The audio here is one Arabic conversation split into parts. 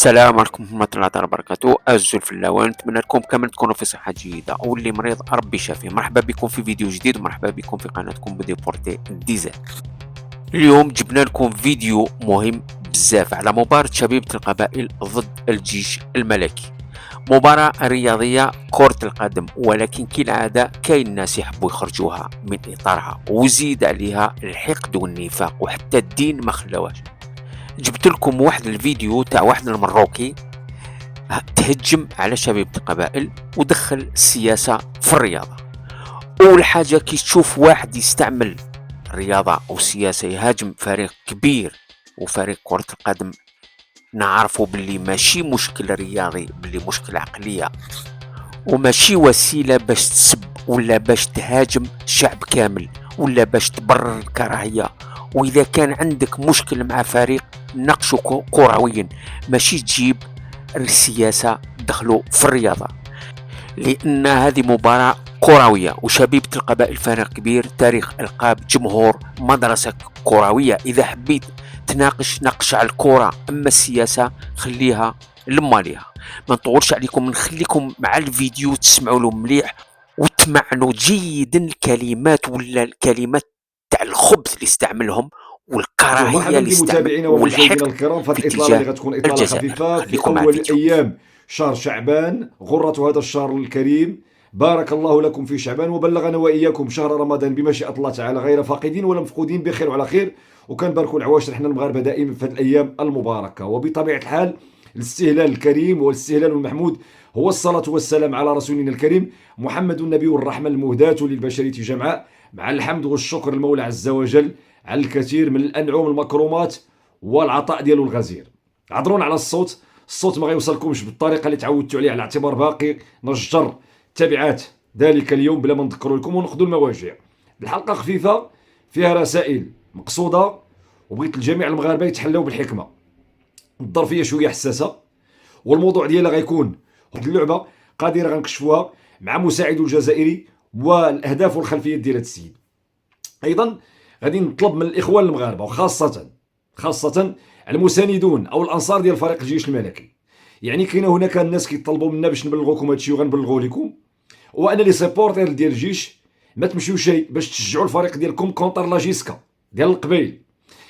السلام عليكم ورحمة الله تعالى وبركاته. أعزائي الفلاوين، نتمنى لكم كامل تكونوا في صحة جيدة، واللي مريض ربي شافيه. مرحبا بكم في فيديو جديد، ومرحبا بكم في قناتكم بديبورتي ديزاين. اليوم جبنا لكم فيديو مهم بزاف على مباراة شبيبة القبائل ضد الجيش الملكي. مباراة رياضية كرة القدم، ولكن كالعادة كاين ناس يحبوا يخرجوها من إطارها، وزيد عليها الحقد والنفاق، وحتى الدين ما خلاوهاش. جبت لكم واحد الفيديو تاع واحد المروكي تهجم على شبيبة القبائل ودخل السياسة في الرياضة. أول حاجة كي تشوف واحد يستعمل الرياضة أو السياسة يهاجم فريق كبير وفريق كرة القدم، نعرفوا باللي ماشي مشكلة رياضي، باللي مشكلة عقلية، وماشي وسيلة باش تسب ولا باش تهاجم شعب كامل ولا باش تبرر الكراهية. وإذا كان عندك مشكل مع فريق ناقشه كرويا، ماشي تجيب السياسة دخلوا في الرياضة، لأن هذه مباراة كروية. وشبيبة القبائل فريق كبير، تاريخ ألقاب، جمهور، مدرسة كروية. إذا حبيت ناقش على الكرة، أما السياسة خليها لما ليها. ما نطولش عليكم، نخليكم مع الفيديو تسمعوا له مليح وتمعنوا جيدا الكلمات ولا الكلمات تاع الخبث اللي استعملهم والكراهية مرحبا اللي استعمل بمتابعينا ومشاهدينا والحقد الكرام في في هذه الاطلاله اللي اتجاه غتكون اطلاله الجزائر. خفيفه في خليكم مع اول الفيديو. ايام شهر شعبان، غره هذا الشهر الكريم. بارك الله لكم في شعبان، وبلغنا واياكم شهر رمضان بمشيئه الله تعالى، غير فاقدين ولا مفقودين، بخير وعلى خير. وكنباركوا العواشر حنا المغاربه دائما في هذه الايام المباركه. وبطبيعه الحال الاستهلال الكريم والاستهلال المحمود هو الصلاة والسلام على رسولنا الكريم محمد النبي الرحمة المهداة للبشرية جمعاء، مع الحمد والشكر المولى عز وجل على الكثير من الأنعم المكرومات والعطاء ديالو الغزير. عذرونا على الصوت ما غيوصلكمش بالطريقة اللي تعودتوا عليها، على اعتبار باقي نشجر تبعات ذلك اليوم بلا ما نذكروا لكم وناخذوا المواجع. الحلقة خفيفة فيها رسائل مقصودة، وبغيت الجميع المغاربة يتحلوا بالحكمة. الظرفية شوية حساسة، والموضوع ديالها غيكون واحد اللعبه قادره غنكشفوها مع مساعده الجزائري والاهداف والخلفيات ديال هذا السيد. ايضا غادي نطلب من الاخوان المغاربه، وخاصه المساندون او الانصار ديال فريق الجيش الملكي. يعني كاينه هناك الناس كيطلبوا منا باش نبلغوكم هذا الشيء وغنبلغوه لكم، وانا لي سيبورتير ديال الجيش ما تمشيوش باش تشجعوا الفريق ديالكم كونتر لاجيسكا ديال القبيل.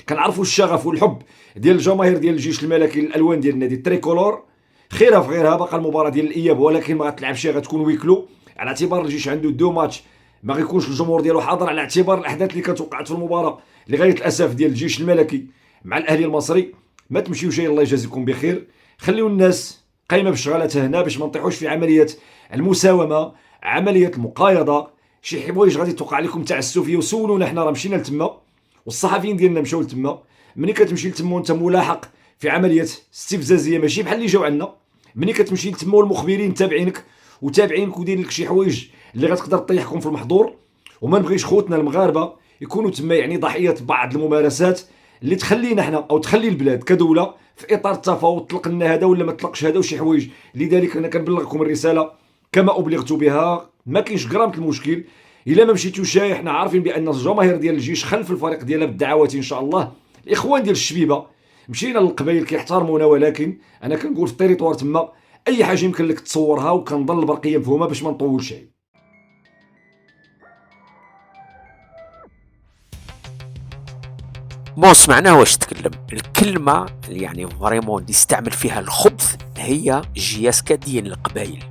كنعرفوا الشغف والحب ديال الجماهير ديال الجيش الملكي، الالوان ديال النادي التريكولور خيرها في غيرها. باقا المباراه ديال الاياب، ولكن ما غتلعبش، غتكون ويكلو على اعتبار الجيش عنده دو ماتش، ما غيكونش الجمهور ديالو حاضر، على اعتبار الاحداث اللي كتوقعت في المباراه لغايه الاسف ديال الجيش الملكي مع الاهلي المصري. ما تمشيوش، الله يجازيكم بخير. خليو الناس قايمه بشغلاتها هنا باش ما نطيحوش في عمليه المساومه، عمليه المقايضه. شي حوايج غادي توقع لكم تعسفيه، وسولونا حنا راه مشينا لتما، والصحفيين ديالنا مشاو لتما. ملي كتمشي لتما وانت ملاحق في عمليه استفزازيه، ماشي بحال اللي جاو عندنا. ملي كتمشي لتما والمخبرين تابعينك ودايرين لك شي حوايج اللي غتقدر تطيحكم في المحظور، وما نبغيش خوتنا المغاربه يكونوا تما يعني ضحيه بعض الممارسات اللي تخلينا حنا او تخلي البلاد كدوله في اطار التفاوض. طلق لنا هذا ولا ما طلقش هذا وشي حوايج. لذلك انا كنبلغكم الرساله كما ابلغت بها، ما كاينش غرامه المشكل. الا ما مشيتوش حنا عارفين بان الجماهير ديال الجيش خلف الفريق ديالها بالدعوات ان شاء الله. الاخوان ديال الشبيبه مشينا للقبائل كيحترمونا، ولكن انا كنقول في التيريتوار تما اي حاجه يمكن لك تصورها، وكنظن البرقيه مفهومه باش ما نطولش عليه. سمعنا واش تكلم. الكلمة يعني فريمون اللي استعمل فيها الخبث هي جياسكا ديال القبائل.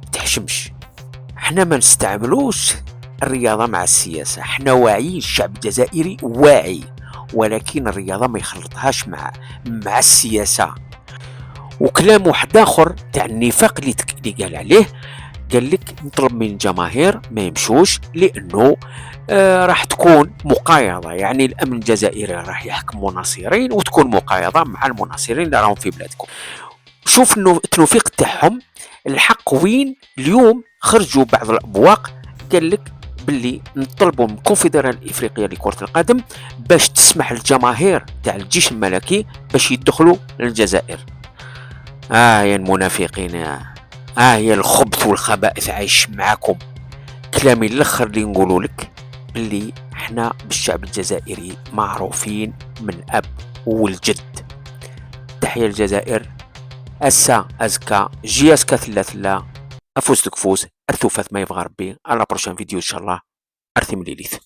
متحشمش، حنا ما نستعملوش الرياضة مع السياسة. حنا واعيين، الشعب الجزائري واعي، ولكن الرياضة ما يخلطهاش مع السياسة. وكلام واحد اخر تاع النفاق اللي قال عليه، قال لك نطلب من الجماهير ما يمشوش لانه راح تكون مقايضه. يعني الامن الجزائري راح يحكم مناصرين، وتكون مقايضه مع المناصرين اللي راهم في بلادكم. شوف انه التوفيق تاعهم الحق وين. اليوم خرجوا بعض الابواق قال لك باللي نطلبوا من الكونفدراليه الافريقيه لكره القدم باش تسمح للجماهير تاع الجيش الملكي باش يدخلوا للجزائر. يا المنافقين، هي الخبث والخبائث عايش معاكم. كلامي الاخر اللي نقولوا لك اللي احنا بالشعب الجزائري معروفين من اب والجد. تحية الجزائر، اسا ازكا جي اسكا ثلا ثلا افوز تكفوز ارثو فات ما يبغى ربي. على بروشان فيديو ان شاء الله. ارثي مليليث.